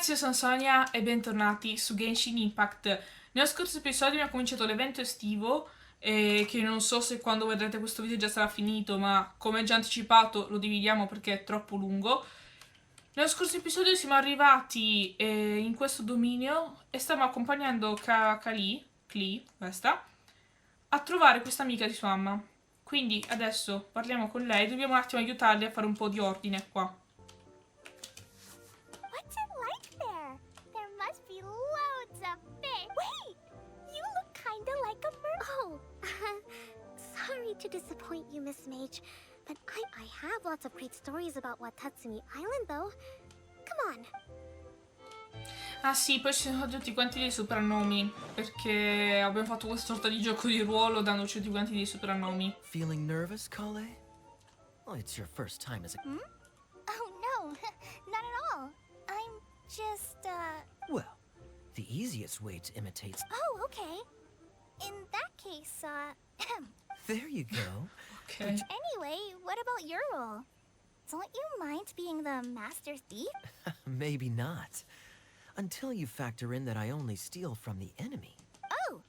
ragazzi, io sono Sonia e bentornati su Genshin Impact. Nello scorso episodio abbiamo cominciato l'evento estivo, che non so se quando vedrete questo video già sarà finito, ma come già anticipato lo dividiamo perché è troppo lungo. Nello scorso episodio siamo arrivati in questo dominio e stiamo accompagnando Klee, questa, a trovare questa amica di sua mamma. Quindi adesso parliamo con lei, dobbiamo un attimo aiutarli a fare un po' di ordine qua. What's it like there? There must be loads of fish. Wait! You look kinda like a Oh, sorry to disappoint you, Miss Mage, but I have lots of great stories about Watatsumi Island, though. Come on. Ah sì, poi ci sono tutti quanti dei soprannomi, perché abbiamo fatto questa sorta di gioco di ruolo dandoci tutti quanti dei soprannomi. Feeling nervous, Kale? Oh, it's your first time as a... Hmm? Oh, no, not at all. I'm just, Well, the easiest way to imitate... Oh, okay. In that case, There you go. Ok. Anyway, what about your role? Don't you mind being the master thief? Maybe not. Until you factor in that I only steal from the enemy. Oh,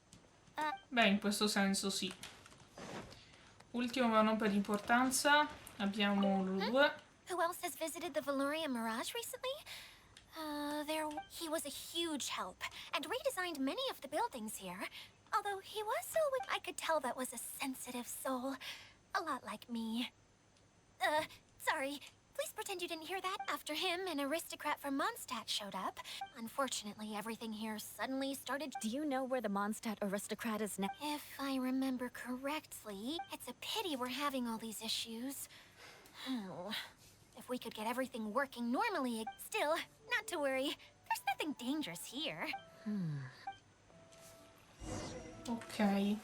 Beh, in questo senso sì. Ultimo ma non per importanza, abbiamo loro due. Who else has visited the Valoria Mirage recently? He was a huge help and redesigned many of the buildings here. Although he was so... I could tell that was a sensitive soul. A lot like me. Sorry. Please pretend you didn't hear that. After him, an aristocrat from Mondstadt showed up. Unfortunately, everything here suddenly started... Do you know where the Mondstadt aristocrat is now? If I remember correctly, it's a pity we're having all these issues. Oh, if we could get everything working normally, still, not to worry. There's nothing dangerous here. Ok. hey,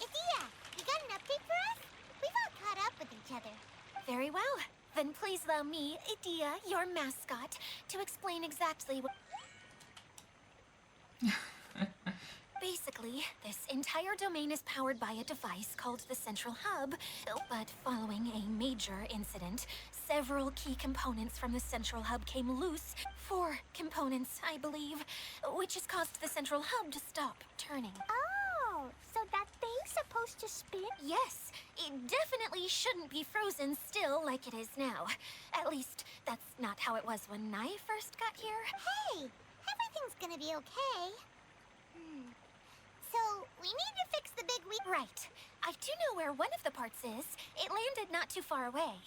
Idia, you got an update for us? We've all caught up with each other. Very well. Then please allow me, Idia, your mascot, to explain exactly what... Basically, this entire domain is powered by a device called the Central Hub, but following a major incident, several key components from the Central Hub came loose. 4 components, I believe, which has caused the Central Hub to stop turning. Oh, so that thing's supposed to spin? Yes, it definitely shouldn't be frozen still like it is now. At least, that's not how it was when I first got here. Hey, everything's gonna be okay. So, we need to fix the big wheel. Right. I do know where one of the parts is. It landed not too far away.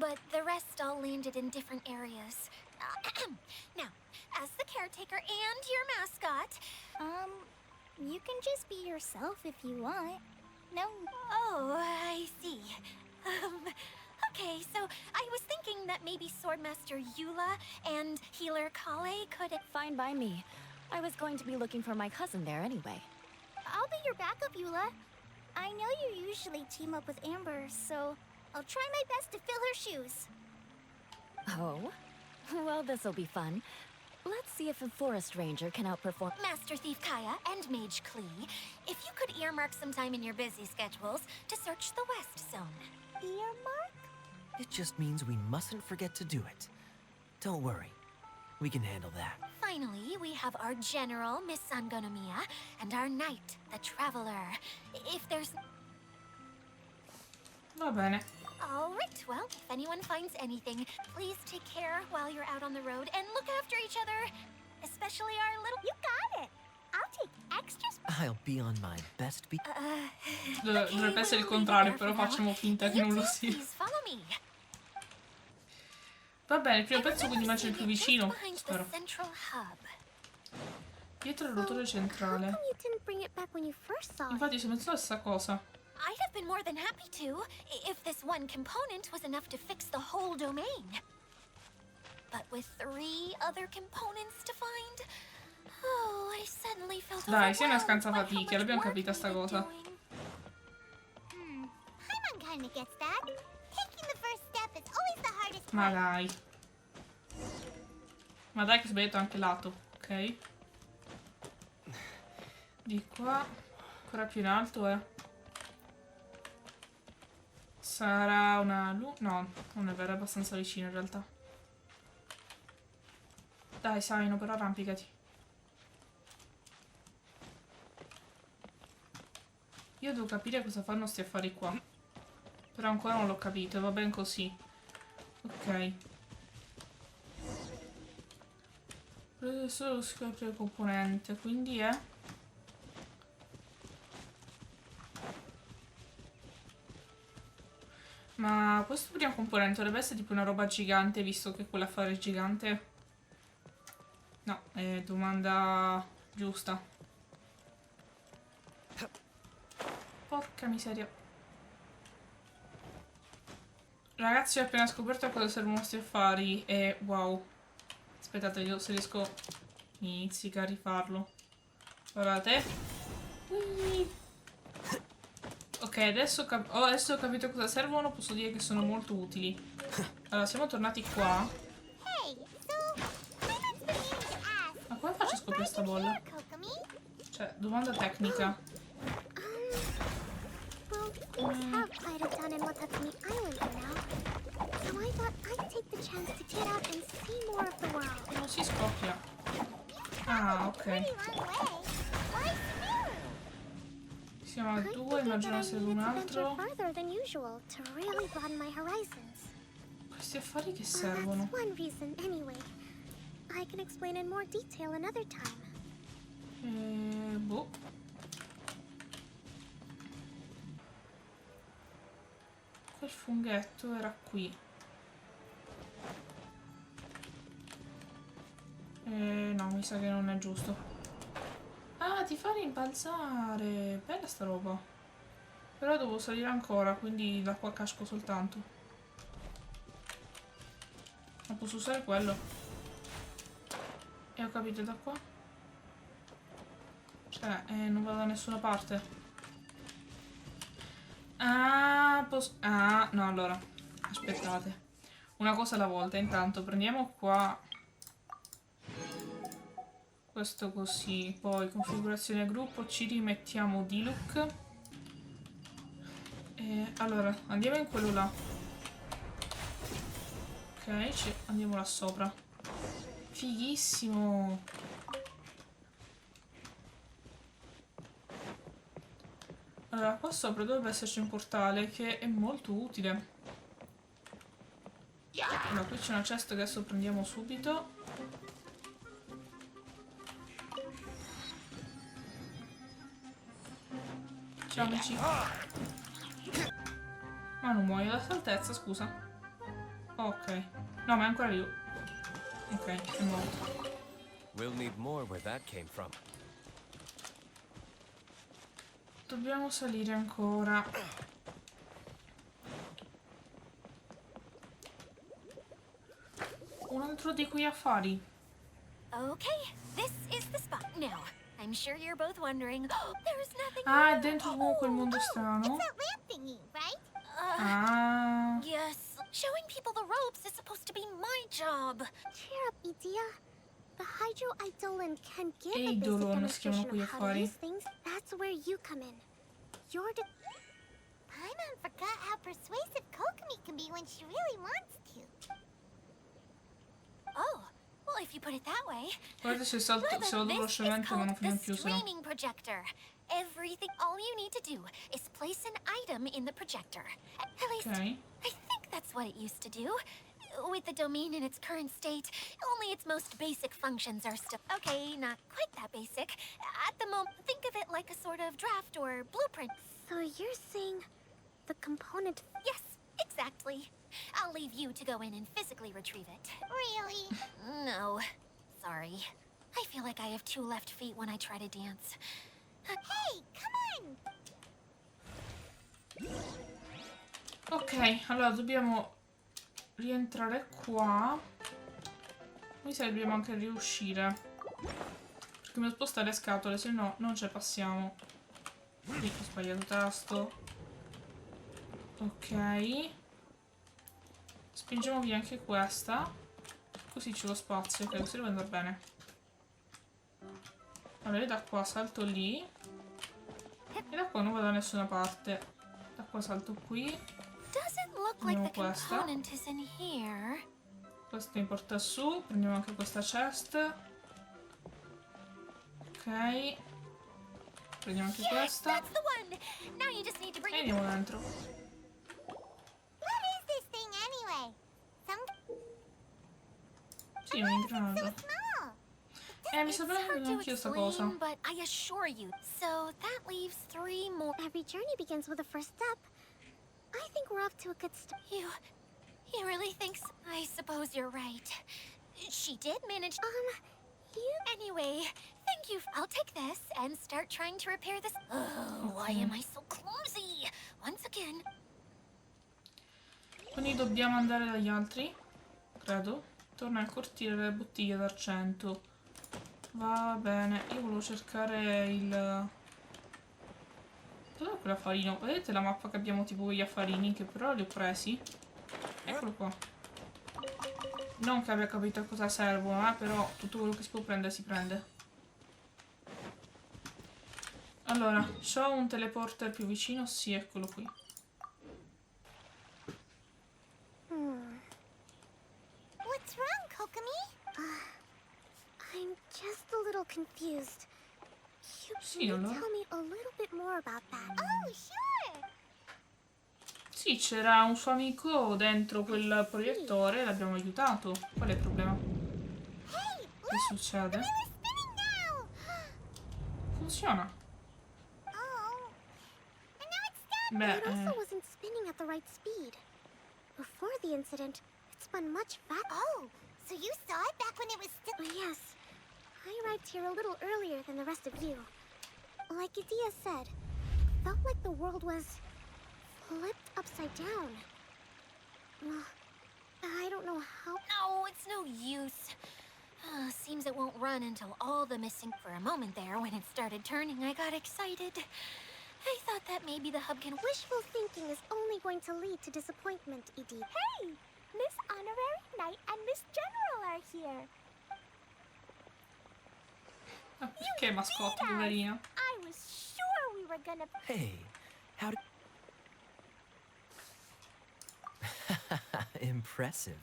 But the rest all landed in different areas. Now, as the caretaker and your mascot... You can just be yourself if you want. No. Oh, I see. Okay, so I was thinking that maybe Swordmaster Eula and Healer Kale could... Fine by me. I was going to be looking for my cousin there anyway. I'll be your backup, Eula. I know you usually team up with Amber, so I'll try my best to fill her shoes. Oh? Well, this'll be fun. Let's see if a forest ranger can outperform... Master Thief Kaya and Mage Klee, if you could earmark some time in your busy schedules to search the West Zone. Earmark? It just means we mustn't forget to do it. Don't worry. We can handle that. Finally, we have our general, Miss Sangonomiya, and our knight, the Traveler. If there's... Va bene. All right, well, if anyone finds anything, please take care while you're out on the road and look after each other. Especially our little... You got it. I'll take extras. I'll be on my best be... Dovrebbe essere il contrario, però facciamo finta che non lo sia. Please follow me. Va bene, il primo pezzo quindi immagino il più vicino, Behind the spero. Central Hub. Dietro il rotore How centrale. come you didn't bring it back when you first saw it? Infatti si pensa la stessa cosa. I'd have been more than happy to, if this one component was enough to fix the whole domain. But with 3 other components to find, oh, I suddenly felt Dai, sei una overwhelmed by how scansafatiche, much l'abbiamo work capita sta needed cosa. doing. Paimon kinda gets that. Taking the first step is always the hardest Ma part. dai. Ma dai che ho sbagliato anche lato, ok? Di qua. Ancora più in alto, Sarà una no, non è vero, è abbastanza vicino in realtà. Dai, Saino, però arrampicati. Io devo capire cosa fanno sti affari qua. Però ancora non l'ho capito, va ben così. Ok. Prende solo lo scopre il componente, quindi è... Ma questo primo componente dovrebbe essere tipo una roba gigante, visto che quell'affare è gigante? No, è domanda giusta. Porca miseria. Ragazzi, ho appena scoperto a cosa servono questi affari e wow. Aspettate, io se riesco inizica a rifarlo. Guardate. Ui. Ok, adesso, adesso ho capito cosa servono, posso dire che sono molto utili. Allora, siamo tornati qua. Hey, so I've been meaning to ask. Ma come faccio a scoprire sta bolla? Kokomi? Cioè, domanda tecnica. Well, things have quite a ton in Watakami Island for now. So I thought I'd take the chance to get out and see more of the world. Non si scoppia. Ah, ok. Pretty long way. Why Sumeru? Siamo a I due, figured immagino that I sia ad un needed to venture altro. farther than usual to really broaden my horizons. Questi affari che Well, servono? that's one reason, anyway. I can explain in more detail another time. Boh. Quel funghetto era qui. No, mi sa che non è giusto. Ah, ti fa rimbalzare. Bella sta roba. Però devo salire ancora, quindi da qua casco soltanto. Ma posso usare quello? E ho capito, da qua? Cioè, non vado da nessuna parte. Ah, posso... Ah, no, allora. Aspettate. Una cosa alla volta. Intanto prendiamo qua... Questo così. Poi configurazione gruppo. Ci rimettiamo Diluc. Allora, andiamo in quello là. Ok, andiamo là sopra. Fighissimo. Allora, qua sopra dovrebbe esserci un portale che è molto utile. Allora, qui c'è una chest che adesso prendiamo subito. Ciao amici. Ma non muoio da altezza, scusa. Ok. No, ma è ancora vivo. Ok, è morto. We'll need more where that came from. Dobbiamo salire ancora. Un altro di quei affari. Okay, this is the spot now. I'm sure you're both wondering. There's nothing. Ah, è dentro quel mondo strano. That lamp thingy, right? Ah. Yes, showing people the ropes is supposed to be my job. Cheer up, Idia. The Hydro Eidolon can give a Eidolon basic si chiamano demonstration quegli of how to affari. use things. That's where you come in. You're the... Paimon forgot how persuasive Kokomi can be when she really wants to. Oh, well, if you put it that way. Guardate se vado This is velocemente ma called non finiamo the più se no. streaming projector. Everything, all you need to do is place an item in the projector. At least, Ok. I think that's what it used to do. With the domain in its current state, only its most basic functions are still... Okay, not quite that basic. At the moment, think of it like a sort of draft or blueprint. So you're saying the component... Yes, exactly. I'll leave you to go in and physically retrieve it. Really? No, sorry. I feel like I have two left feet when I try to dance. Hey, come on! Ok, allora dobbiamo rientrare qua. Mi sa che dobbiamo anche riuscire. Perché dobbiamo spostare le scatole, se no non ce passiamo. Qui ho sbagliato tasto. Ok. Spingiamo via anche questa. Così c'è lo spazio, ok, così deve andare bene. Allora io da qua salto lì. E da qua non vado da nessuna parte. Da qua salto qui. Doesn't look like the component is in here. Questo mi porta su. Prendiamo anche questa chest. Ok. Prendiamo anche questa. That's the one. Now you just need to bring E it. andiamo dentro. What is this thing anyway? Some Sì, un ingranaggio. small. Mi It's sembra hard to anch'io sta cosa. explain, but I assure you. So that leaves 3 more. Every journey begins with a first step. I think we're off to a good start. You really think so? I suppose you're right. She did manage. You Anyway, thank you. I'll take this and start trying to repair this. Oh, why am I so clumsy? Once again. Quindi dobbiamo andare dagli altri. Credo. Torna al cortile delle bottiglie d'argento. Va bene. Io volevo cercare il... Dov'è quell'affarino? Vedete la mappa che abbiamo tipo gli affarini? Che però li ho presi. Eccolo qua. Non che abbia capito a cosa servono, però tutto quello che si può prendere si prende. Allora, c'ho un teleporter più vicino? Sì, eccolo qui. What's wrong, Kokomi? I'm just a little confused. Sì, You allora. tell me a little bit more about that. Oh, sure. Sì, c'era un suo amico dentro quel proiettore e l'abbiamo aiutato. Qual è il problema? Hey, Che succede? we're spinning now. Funziona. Oh, and now it's stuck. Beh, It also wasn't spinning at the right speed. Before the incident, it spun much faster. Oh, so you saw it back when it was still... Yes. I arrived here a little earlier than the rest of you. Like Idea said, felt like the world was flipped upside down. I don't know how... No, it's no use. Seems it won't run until all the missing. For a moment there, when it started turning, I got excited. I thought that maybe the hub can. Wishful thinking is only going to lead to disappointment, Edie. Hey! Miss Honorary Knight and Miss General are here. perché mascotte, poverina? I was sure we were gonna... Hey, how did... Impressive.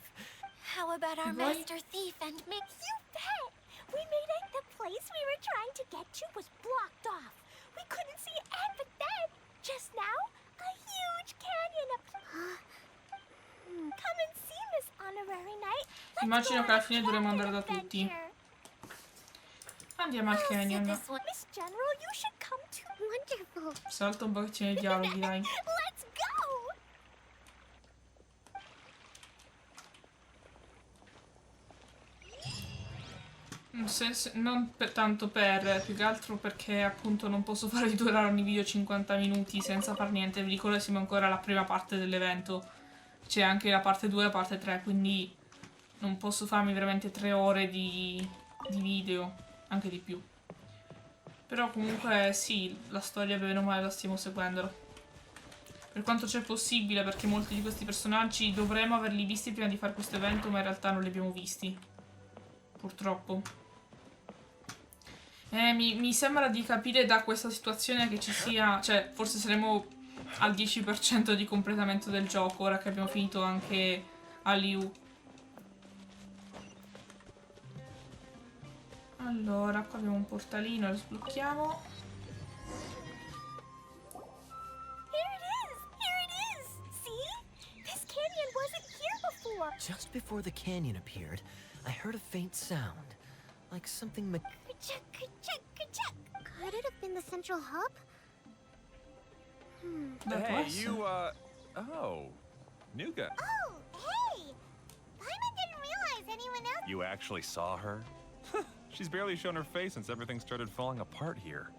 How about our Right. master thief and mix? You bet! We made it. The place we were trying to get to was blocked off. We couldn't see it, but then, just now, a huge canyon Come and see, Miss Honorary Knight. Let's Immagino go che alla on a fine dovremo andare da canyon tutti. adventure. Andiamo al I'll sit canyon. this one. Miss General, you should come too. Wonderful. Salta un pochettino i dialoghi, dai. Let's go! Non tanto per, più che altro perché appunto non posso fare durare ogni video 50 minuti senza far niente. Vi ricordo che siamo ancora alla prima parte dell'evento. C'è anche la parte 2 e la parte 3, quindi non posso farmi veramente 3 ore di video, anche di più. Però comunque sì, la storia bene o male la stiamo seguendo. Per quanto c'è possibile, perché molti di questi personaggi dovremmo averli visti prima di fare questo evento, ma in realtà non li abbiamo visti. Purtroppo. Mi sembra di capire da questa situazione che ci sia... Cioè, forse saremo al 10% di completamento del gioco, ora che abbiamo finito anche a Liu. Allora, qua abbiamo un portalino, lo sblocchiamo. Here it is! See? This canyon wasn't here before. Just before the canyon appeared, I heard a faint sound, like something Ka-chuck, ka-chuck, ka-chuck. Could it have been the central hub? Beh, può Hey, essere. you, oh, Nuga. Oh, hey! Paimon didn't realize anyone else... You actually saw her? She's barely shown her face since everything started falling apart here.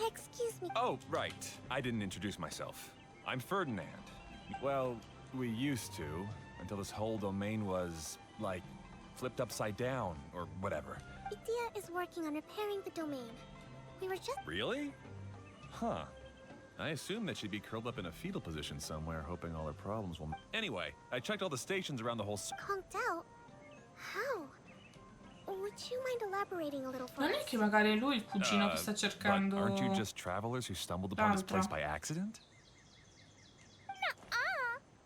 Excuse me. Oh, right. I didn't introduce myself. I'm Ferdinand. Well, we used to, until this whole domain was, like, flipped upside down, or whatever. Idea is working on repairing the domain. We were just... Really? Huh. I assumed that she'd be curled up in a fetal position somewhere, hoping all her problems will... Anyway, I checked all the stations around the whole... conked out. How? Would you mind elaborating a little for Non è us? che magari è lui il cugino che sta But cercando... aren't you just travelers who stumbled upon this place l'altra? by accident?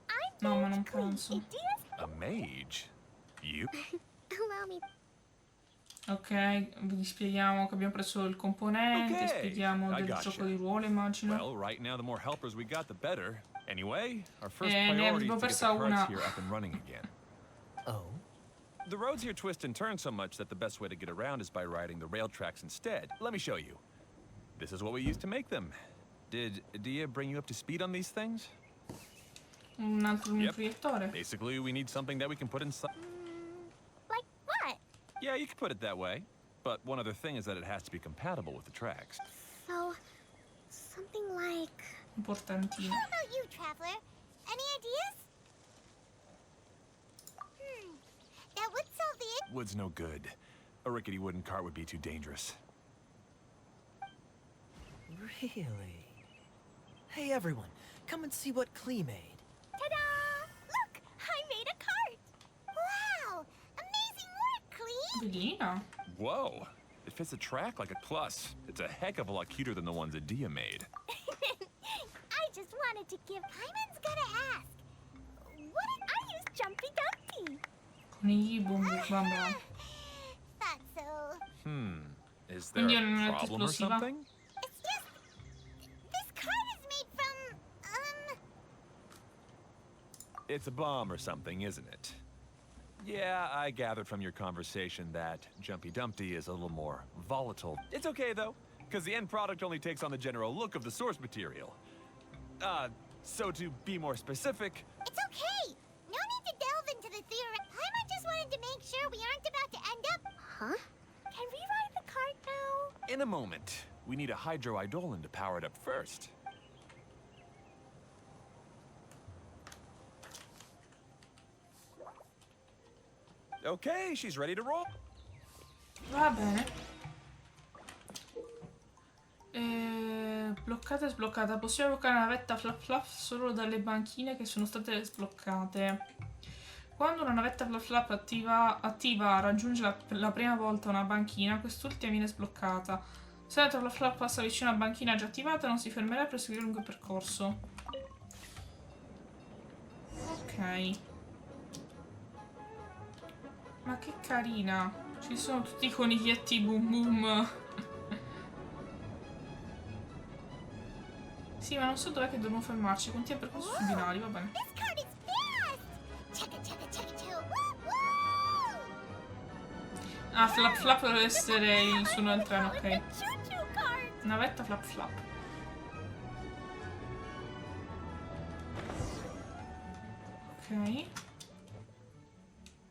I'm No, ma non basically penso. Idea's... A mage? You? Allow me. Ok, vi spieghiamo che abbiamo preso il componente, Ok, spieghiamo I del gotcha. gioco di ruolo, immagino. Well, right now the more helpers we got, the better. Anyway, our first Ne priority avevo is to get the persa carts una. here up and running again. Oh? The roads here twist and turn so much that the best way to get around is by riding the rail tracks instead. Let me show you. This is what we used to make them. Did Dia bring you up to speed on these things? Un altro Yep. proiettore. Basically, we need something that we can put inside. Like what? Yeah, you can put it that way. But one other thing is that it has to be compatible with the tracks. So, something like. Importantino. How about you, Traveler? Any ideas? That would solve the Wood's no good. A rickety wooden cart would be too dangerous. Really? Hey everyone, come and see what Klee made. Ta-da! Look! I made a cart! Wow! Amazing work, Clee! Bellina. Whoa! It fits the track like a plus. It's a heck of a lot cuter than the ones that Dia made. I just wanted to give... Paimon's gotta ask. What did I use Jumpy Dumpty? Conigli, bum bam bam. Thought so. Is there Quindi non a è problem or esplosiva? something? It's just... This cart is made from... It's a bomb or something, isn't it? Yeah, I gathered from your conversation that Jumpy Dumpty is a little more volatile. It's okay, though, because the end product only takes on the general look of the source material. So to be more specific... It's okay! No need to delve into the theory. Paimon just wanted to make sure we aren't about to end up... Huh? Can we ride the cart now? In a moment, we need a hydroidolin to power it up first. Okay, she's ready to roll. Va bene. Bloccata e sbloccata. Possiamo bloccare la navetta Flap Flap solo dalle banchine che sono state sbloccate. Quando una navetta Flap Flap attiva raggiunge la prima volta una banchina, quest'ultima viene sbloccata. Se la Flap Flap passa vicino a una banchina già attivata, non si fermerà a proseguire lungo il percorso. Ok. Ma che carina. Ci sono tutti i coniglietti boom boom. Sì, ma non so dov'è che dobbiamo fermarci. Contiene percorso sui binari, va bene. This cart is fast! Chugga chugga chugga choo! Woo woo! Ah, Flap Flap deve essere il suono del treno, ok. Choo-choo cart! Navetta Flap Flap. Ok.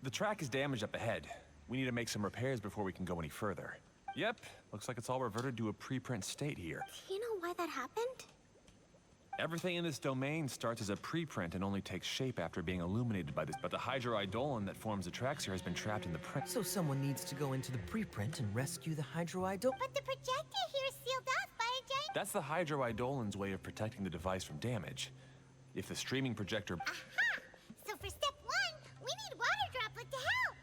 The track is damaged up ahead. We need to make some repairs before we can go any further. Yep, looks like it's all reverted to a preprint state here. Do you know why that happened? Everything in this domain starts as a preprint and only takes shape after being illuminated by this. But the hydroidolin that forms the tracks here has been trapped in the print. So someone needs to go into the preprint and rescue the hydroidol. But the projector here is sealed off by a giant... That's the hydroidolin's way of protecting the device from damage. If the streaming projector... Aha! So for step one, we need water droplet to help.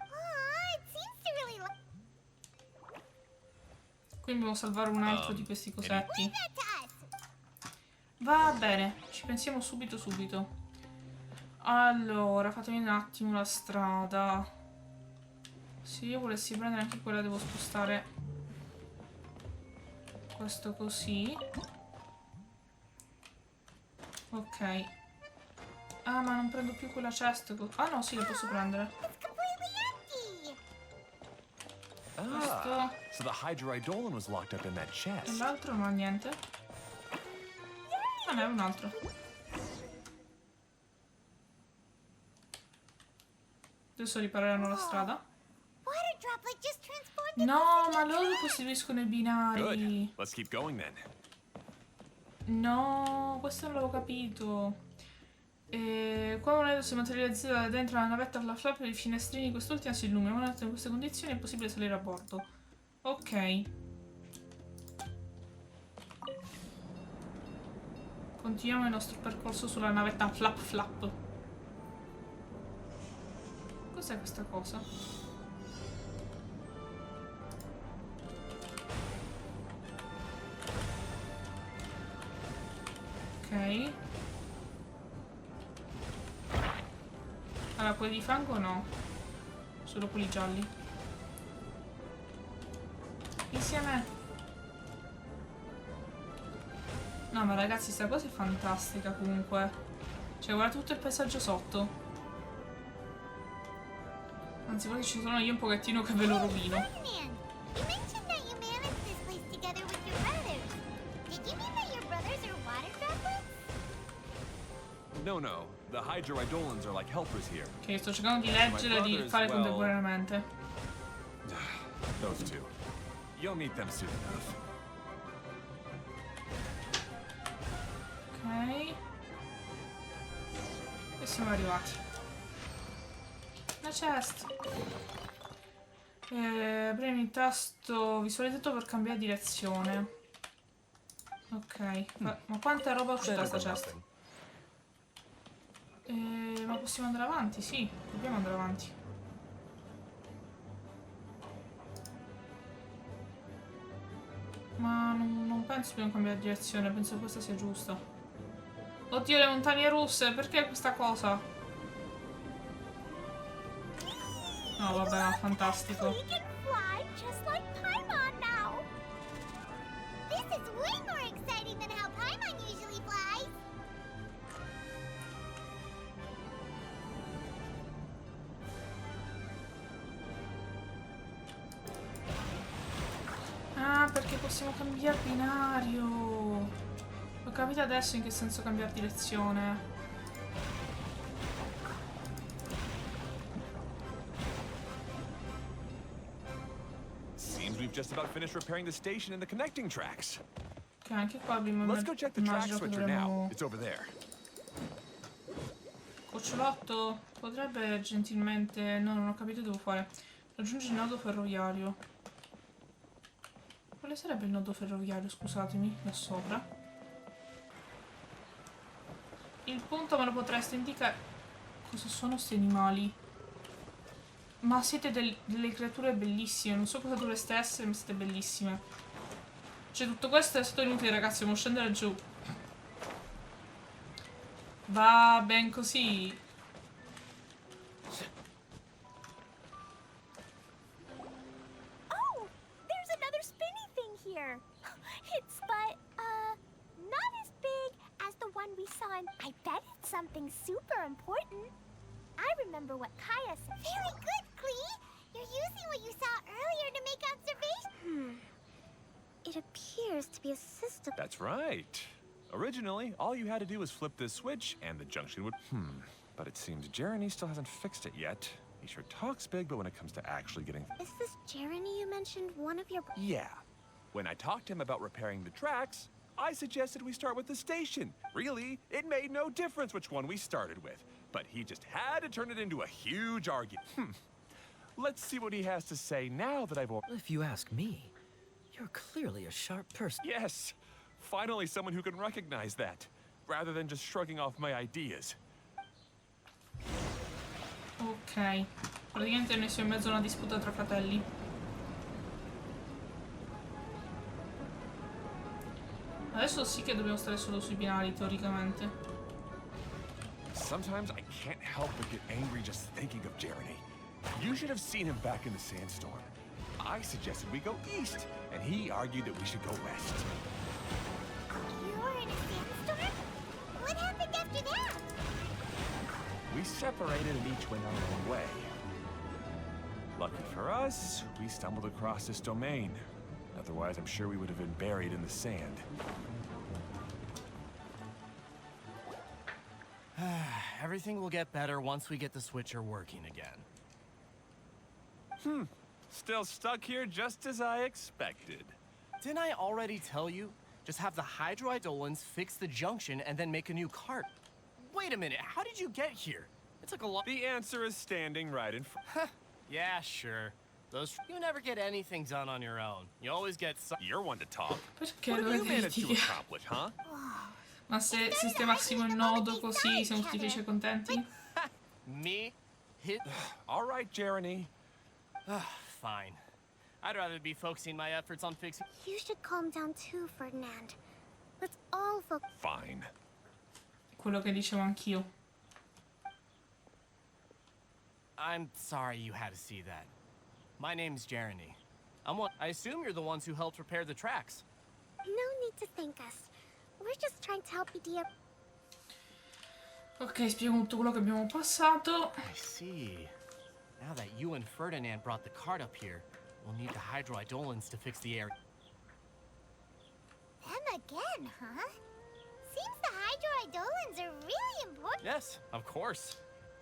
Oh, it seems to really like... Quindi dobbiamo salvare un altro di questi cosetti. Leave that to us. Va bene, ci pensiamo subito subito. Allora, fatemi un attimo la strada. Se io volessi prendere anche quella devo spostare questo così. Ok. Ah, ma non prendo più quella cesta. Ah no, sì, la posso prendere. It's completely empty. Ah, so the hydroidolin was locked up in that E chest. l'altro non ha niente. Ah, ne è un altro. Adesso ripareranno la strada. Water droplet just transformed into No, ma loro costituiscono i Good. binari. Let's keep going then. No, questo non l'avevo capito. Quando un aereo si materializza da dentro la navetta Flap Flap, i finestrini di quest'ultima si illuminano. In queste condizioni è possibile salire a bordo. Ok. Continuiamo il nostro percorso sulla navetta Flap Flap. Cos'è questa cosa? Ok. Allora, quelli di fango no. Solo quelli gialli. Insieme. No, ma ragazzi, sta cosa è fantastica comunque. Cioè, guarda tutto il paesaggio sotto. Anzi, guarda che ci sono io un pochettino che ve lo rovino. Ferdinand, you mentioned that you managed this place together with your brothers. Did you mean that your brothers are water droplets? No, no. The hydroidolans are like helpers here. Ok, sto cercando di leggere e di fare contemporaneamente. Those two. You'll meet them soon enough. Ok. E siamo arrivati. La chest. Premi il tasto visualizzato per cambiare direzione. Ok. Ma quanta roba è uscita da sta chest? Ma possiamo andare avanti? Sì, dobbiamo andare avanti. Ma non penso dobbiamo cambiare direzione, penso che questa sia giusta. Oddio, le montagne russe, perché questa cosa? No, vabbè, ma fantastico. We can fly just like Paimon now. This is way more exciting than how Paimon usually flies. Ah, perché possiamo cambiare binario. Ho capito adesso in che senso cambiare direzione. Seems we've just about finished repairing the station and the connecting tracks. Ok, anche qua abbiamo Let's go check the track immagino che switcher now. dovremmo... It's over there. Cucciolotto, potrebbe gentilmente... No, non ho capito che devo fare. Raggiungi il nodo ferroviario. Quale sarebbe il nodo ferroviario, scusatemi, là sopra? Il punto me lo potreste indicare... Cosa sono sti animali? Ma siete delle creature bellissime, non so cosa dovreste essere, ma siete bellissime. Cioè, tutto questo è stato inutile, ragazzi, dobbiamo scendere giù. Va ben così. Oh, there's another spinny thing here. Not as big as the one we saw in... I bet it's something super important. I remember what Kaya said. Very good, Klee. You're using what you saw earlier to make observations. It appears to be a system. That's right. Originally, all you had to do was flip this switch and the junction would... But it seems Jeremy still hasn't fixed it yet. He sure talks big, but when it comes to actually getting... Is this Jeremy you mentioned, one of your... Yeah. When I talked to him about repairing the tracks, I suggested we start with the station. Really, it made no difference which one we started with. But he just had to turn it into a huge argument. Let's see what he has to say now that I've... If you ask me, you're clearly a sharp person. Yes! Finally someone who can recognize that, rather than just shrugging off my ideas. Ok. Praticamente noi siamo in mezzo a una disputa tra fratelli. Adesso sì che dobbiamo stare solo sui binari, teoricamente. Sometimes I can't help but get angry just thinking of Jeremy. You should have seen him back in the sandstorm. I suggested we go east, and he argued that we should go west. You were in a sandstorm? What happened after that? We separated and each went our own way. Lucky for us, we stumbled across this domain. Otherwise, I'm sure we would have been buried in the sand. Everything will get better once we get the switcher working again. Still stuck here just as I expected. Didn't I already tell you? Just have the hydroidolans fix the junction and then make a new cart. Wait a minute, how did you get here? It took a lot. The answer is standing right in front. Yeah, sure. You never get anything done on your own. You always get You're one to talk. Perché What lo have you managed to critichi? accomplish, huh? Ma se sistemassimo il nodo così siamo tutti felici e contenti? Me? Hit? All right, Jeremy. Fine. I'd rather be focusing my efforts on fixing... You should calm down too, Ferdinand. Let's all focus. Fine. Quello che dicevo anch'io. I'm sorry you had to see that. My name's Jeremy. I assume you're the ones who helped repair the tracks. No need to thank us. We're just trying to help you, dear. Ok, spiego tutto quello che abbiamo passato. I see. Now that you and Ferdinand brought the cart up here, we'll need the hydroidolins to fix the area. Them again, huh? Seems the hydroidolins are really important. Yes, of course.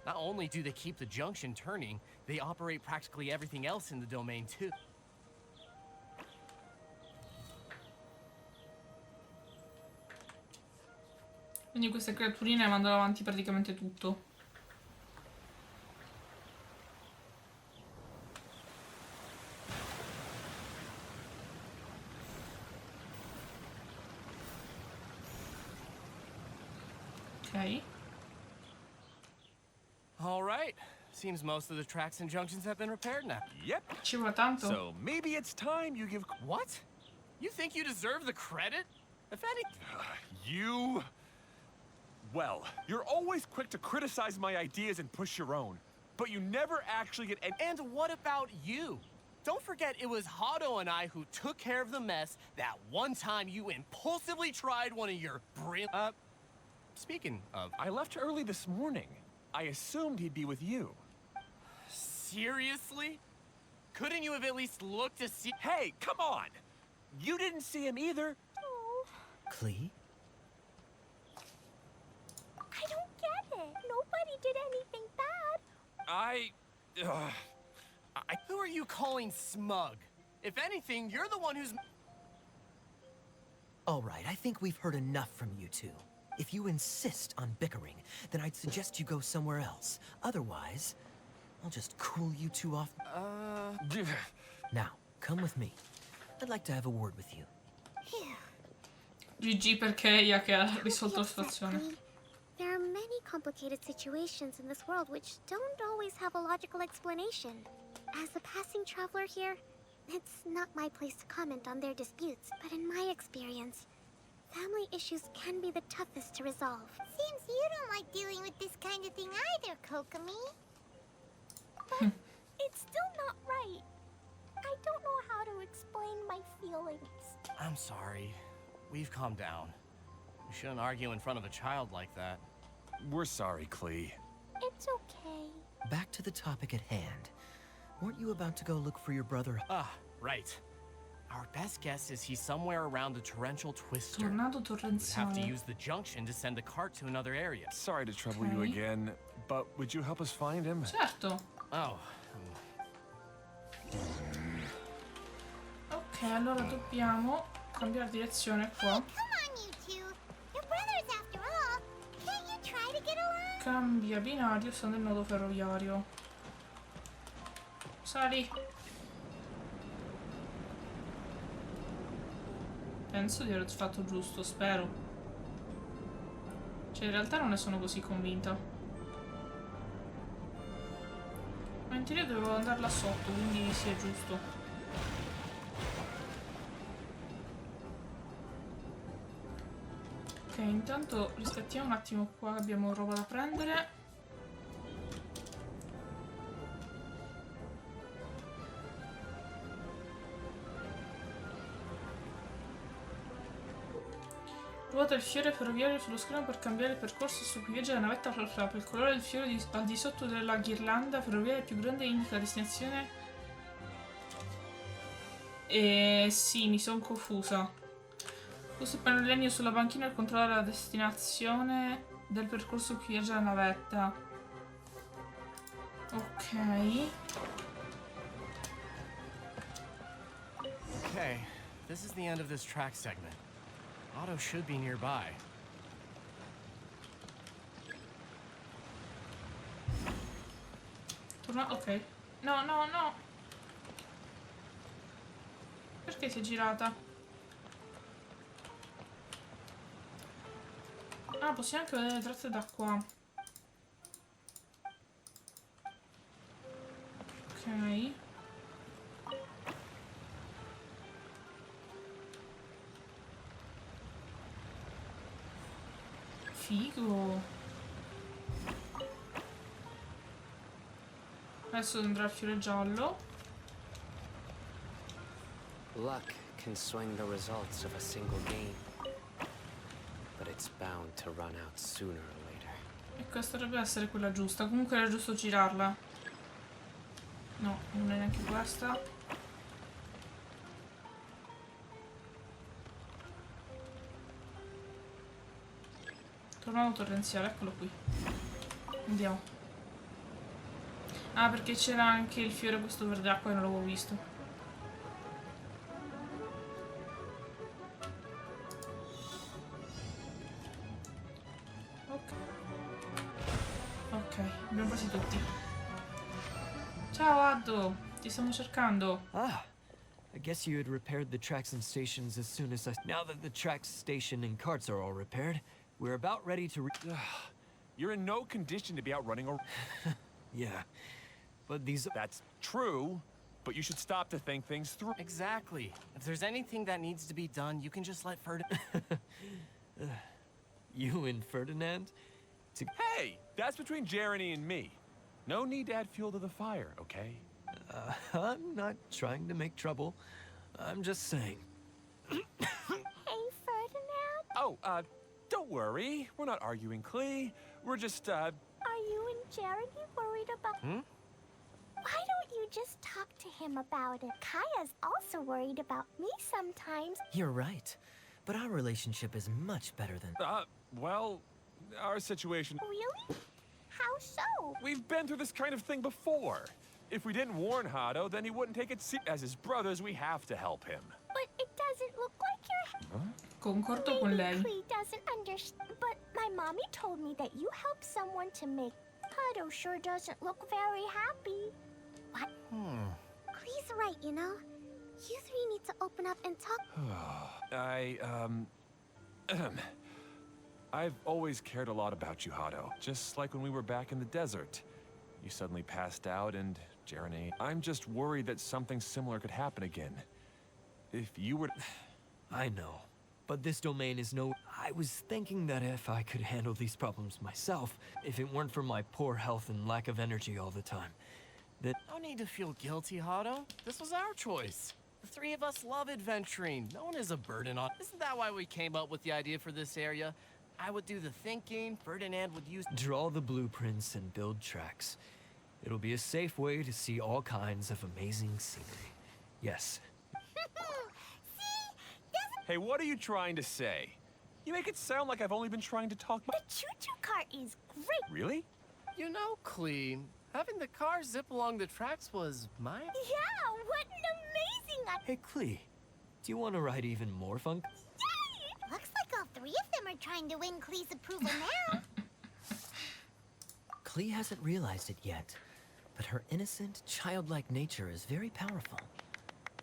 Not only do they keep the junction turning, they operate practically everything else in the domain too. Quindi queste creaturine mandano avanti praticamente tutto. Ok. All right. Seems most of the tracks and junctions have been repaired now. Yep. Ci vuole tanto? So maybe it's time you give... What? You think you deserve the credit? If any... You... Well, you're always quick to criticize my ideas and push your own, but you never actually get any... And what about you? Don't forget it was Hado and I who took care of the mess that one time you impulsively tried one of your speaking of... I left early this morning. I assumed he'd be with you. Seriously? Couldn't you have at least looked to see... Hey, come on! You didn't see him either. Clee? I don't get it. Nobody did anything bad. Who are you calling smug? If anything, you're the one who's... All right, I think we've heard enough from you two. If you insist on bickering, then I'd suggest you go somewhere else. Otherwise, I'll just cool you two off. Now, come with me. I'd like to have a word with you. GG per Keia che ha risolto la situazione. There are many complicated situations in this world which don't always have a logical explanation. As a passing traveler here, it's not my place to comment on their disputes, but in my experience, family issues can be the toughest to resolve. Seems you don't like dealing with this kind of thing either, Kokomi. But it's still not right. I don't know how to explain my feelings. I'm sorry. We've calmed down. You shouldn't argue in front of a child like that. We're sorry, Clee. It's okay. Back to the topic at hand. Weren't you about to go look for your brother? Ah, right. Our best guess is he's somewhere around the torrential twister. Tornado We'd have to torrenziale. use the junction to send the cart to another area. Sorry to trouble you Okay. again, but would you help us find him? Certo. Oh. Ok, allora dobbiamo cambiare direzione qua. Come on, you two. You're brothers after all. Can't you try to get along? Cambia binario, sta nel nodo ferroviario. Sali. Penso di aver fatto giusto, spero. Cioè, in realtà non ne sono così convinta. Ma in teoria dovevo andare là sotto, quindi sì, è giusto. Ok, intanto rispettiamo un attimo qua, abbiamo roba da prendere. Ruota il fiore ferroviario sullo schermo per cambiare il percorso su cui viaggia la navetta Flap Flap. Il colore del fiore al di sotto della ghirlanda ferroviaria più grande indica la destinazione. E sì, mi sono confusa. Questo pannellegno sulla banchina per controllare la destinazione del percorso su cui viaggia la navetta. Ok. Okay, this is the end of this track segment. Otto should be nearby. Torna. Ok. No, no, no. Perché si è girata? Ah, possiamo anche vedere le tracce da qua. Ok. Figo. Adesso andrà il fiore giallo. Luck can swing the results of a single game, but it's bound to run out sooner or later. E questa dovrebbe essere quella giusta. Comunque era giusto girarla. No, non è neanche questa. Tornado torrenziale, eccolo qui. Andiamo. Ah, perché c'era anche il fiore questo verde acqua e non l'avevo visto. Ok. Ok, abbiamo quasi tutti. Ciao Addo, ti stiamo cercando. Ah, I guess you had repaired the tracks and stations as soon as Now that the tracks, station, and carts are all repaired, we're about ready to You're in no condition to be out running or... Yeah, but these... That's true, but you should stop to think things through. Exactly. If there's anything that needs to be done, you can just let Ferdinand. You and Ferdinand? Hey, that's between Jeremy and me. No need to add fuel to the fire, okay? I'm not trying to make trouble. I'm just saying. Hey, Ferdinand. Oh, don't worry. We're not arguing, Clee. We're just, Are you and Jeremy worried about... Why don't you just talk to him about it? Kaya's also worried about me sometimes. You're right. But our relationship is much better than... well, our situation... Really? How so? We've been through this kind of thing before. If we didn't warn Hado, then he wouldn't take it As his brothers, we have to help him. But it doesn't look like you're... Concordo con lei. Clee doesn't understand. But my mommy told me that you helped someone to make... Hado sure doesn't look very happy. What? Clee's right, you know? You three need to open up and talk. I've always cared a lot about you, Hado. Just like when we were back in the desert. You suddenly passed out and Jeremy... I'm just worried that something similar could happen again. If you were... I know. But this domain is no... I was thinking that if I could handle these problems myself, if it weren't for my poor health and lack of energy all the time, that... No need to feel guilty, Hado. This was our choice. The three of us love adventuring. No one is a burden on... Isn't that why we came up with the idea for this area? I would do the thinking, Ferdinand would use... Draw the blueprints and build tracks. It'll be a safe way to see all kinds of amazing scenery. Yes. Hey, what are you trying to say? You make it sound like I've only been trying to talk... The choo-choo cart is great. Really? You know, Clee, having the car zip along the tracks was my... Yeah, what an amazing... Hey, Clee, do you want to ride even more fun? Yay! Looks like all three of them are trying to win Clee's approval now. Clee hasn't realized it yet, but her innocent, childlike nature is very powerful.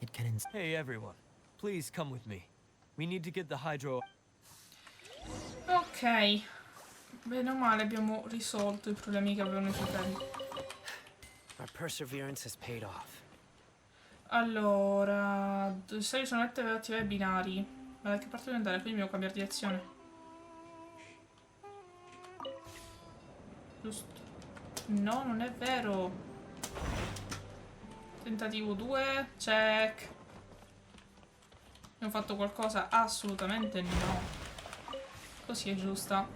It can Hey, everyone. Please come with me. We need to get the hydro... Ok. Bene o male abbiamo risolto i problemi che avevano i fratelli. Our perseverance has paid off. Allora... Sei sonette per attivare i binari. Ma da che parte devo andare? Quindi devo cambiare direzione. Giusto. No, non è vero. Tentativo 2. Check. Abbiamo fatto qualcosa? Assolutamente no. Così è giusta.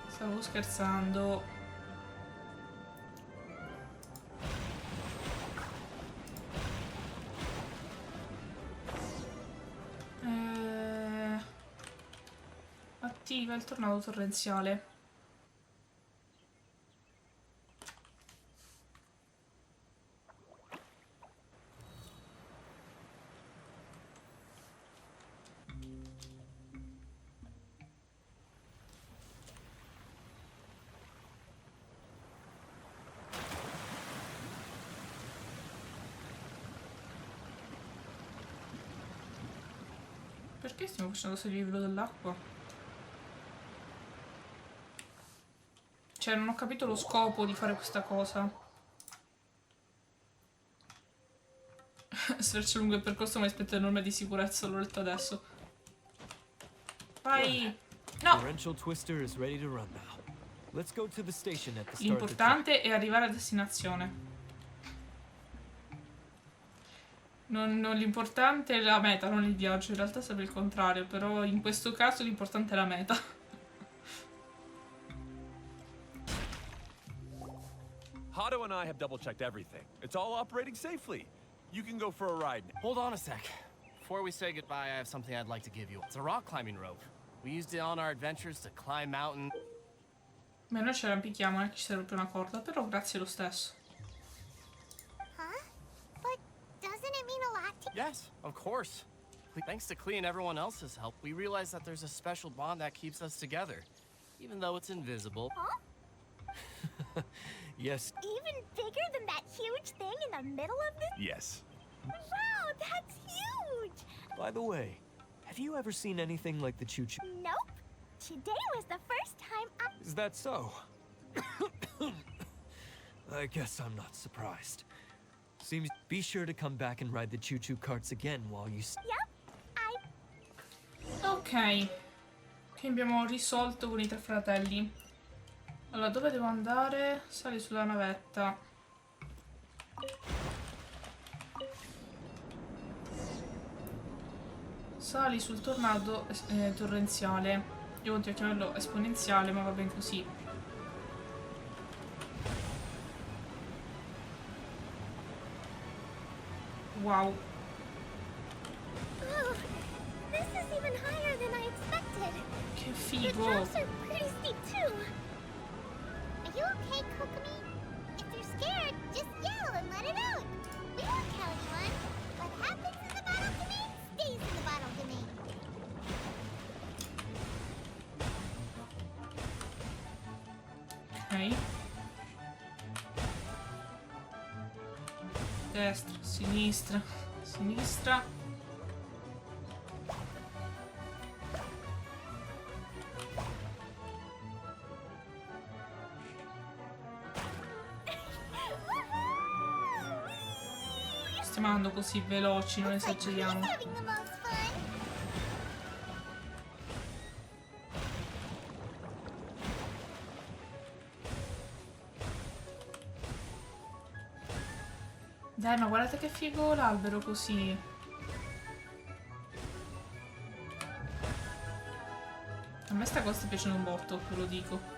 Stavo scherzando. Attiva il tornado torrenziale. Perché stiamo facendo salire il livello dell'acqua? Cioè, non ho capito lo scopo di fare questa cosa. Sferzo lungo il percorso, ma aspetta norme di sicurezza, l'ho letto adesso. Vai! No! Torrential Twister is ready to run now. Let's go to the station at the start of the trip. L'importante è arrivare a destinazione. Non l'importante è la meta, non il viaggio. In realtà sarebbe il contrario, però in questo caso l'importante è la meta. Hado and I have double-checked everything. It's all operating safely. You can go for a ride now. Hold on a sec. Before we say goodbye, I have something I'd like to give you. It's a rock climbing rope. We used it on our adventures to climb mountains. Ma noi ci arrampichiamo, non è che ci serve più una corda, però grazie lo stesso. Huh? But doesn't it mean a lot to Yes, of course. Thanks to Klee and everyone else's help, we realized that there's a special bond that keeps us together, even though it's invisible. Yes. Even bigger than that huge thing in the middle of this? Yes. Wow, that's huge! By the way, have you ever seen anything like the choo-choo? Nope. Today was the first time I... Is that so? I guess I'm not surprised. Seems be sure to come back and ride the choo-choo carts again while you... Yep, Ok. Qui abbiamo risolto con i 3 fratelli. Allora, dove devo andare? Sali sulla navetta. Sali sul tornado torrenziale. Io continuo a chiamarlo esponenziale, ma va bene così. Wow. Oh, this is even higher than I expected. Che The figo. drops are pretty steep too. Are you okay, Kokomi? If you're scared, just yell and let it out. We won't tell anyone. What happens in the bottle domain stays in the bottle domain. Ok. Destra, sinistra, sinistra. Stiamo andando così veloci, non Looks like Klee's esageriamo. having the most fun. Dai, ma guardate che figo l'albero così. A me sta cosa sta piacendo un botto, ve lo dico.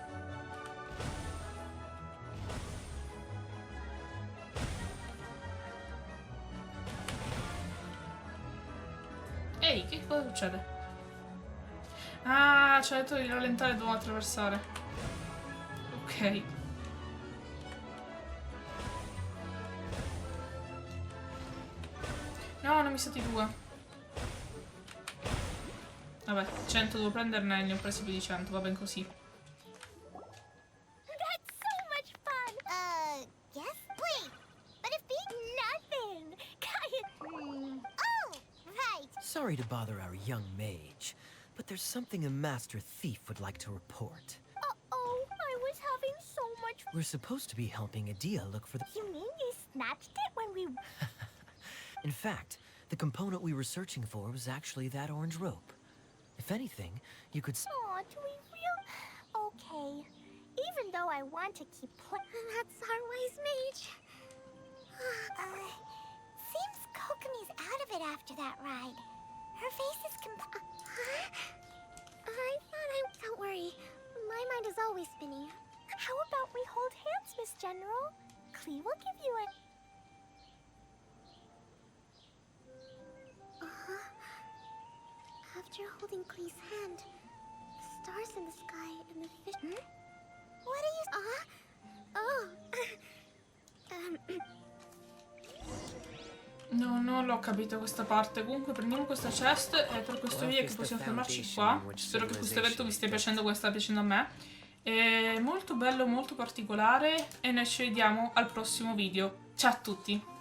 Ehi, che cosa succede? Ah, ci ha detto di rallentare e dobbiamo attraversare. Ok. No, non mi sa di 2. Vabbè, 100 devo prenderne, ne ho presi più di 100, va ben così. That's so much fun! Yes? Wait, but if being Nothing! Kaya... Oh, right. Sorry to bother our young mage, but there's something a master thief would like to report. Uh-oh, I was having so much... We're supposed to be helping Adia look for the... You mean you snatched it when we... In fact, the component we were searching for was actually that orange rope. If anything, you could... Aw, do we real... Okay. Even though I want to keep That's our wise mage. Seems Kokomi's out of it after that ride. Her face is I thought I... Don't worry. My mind is always spinning. How about we hold hands, Miss General? Klee will give you a... After holding Klee's hand, the stars in the sky and the fish... What are you... Oh. No, non l'ho capito questa parte. Comunque prendiamo questa chest e per questo video che possiamo fermarci qua. Spero che questo evento vi stia piacendo come sta piacendo a me. È molto bello, molto particolare e noi ci vediamo al prossimo video. Ciao a tutti!